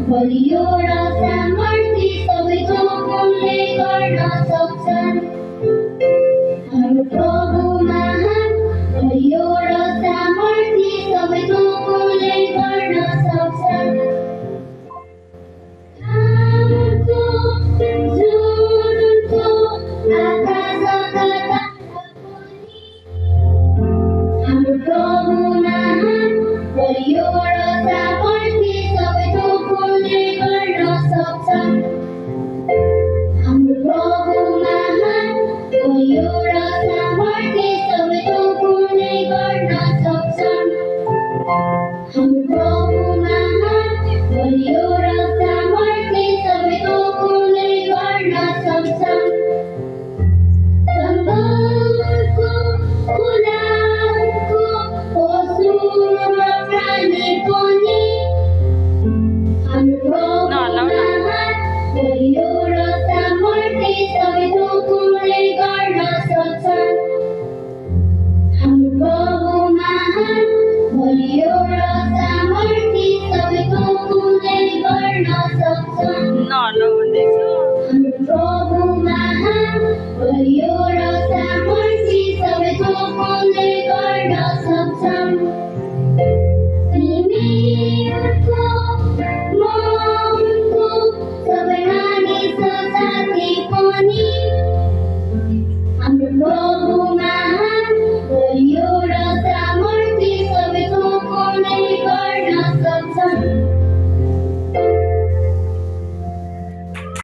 बलियो र सामर्थ्य सबै थोकले गर्न सक्छन्। हाम्रो प्रभु महान, बलियो र सामर्थ्य सबै थोकले गर्न सक्छन्। घामको जुनको आकाशका तारा पनि हाम्रो प्रभु महान, बलियो र सामर्थ्य सबै थोकले गर्न सक्छन्। हाम्रो प्रभु महान, बलियो र सामर्थ्य सबै थोकले गर्न सक्छन्। हाम्रो प्रभु महान, बलियो र सामर्थ्य सबै थोकले गर्न सक्छन्। जङ्गलको खोलाको पशु र प्राणी पनि हाम्रो प्रभु महान, बलियो र सामर्थ्य सबै थोकले गर्न सक्छन्। हाम्रो प्रभु महान, बलियो र सामर्थ्य सबै थोकले गर्न सक्छन्। हाम्रो प्रभु महान, बलियो र सामर्थ्य सबै थोकले गर्न सक्छन्। तिमीहरूको मनको सबै मानिस साथी पनि हाम्रो प्रभु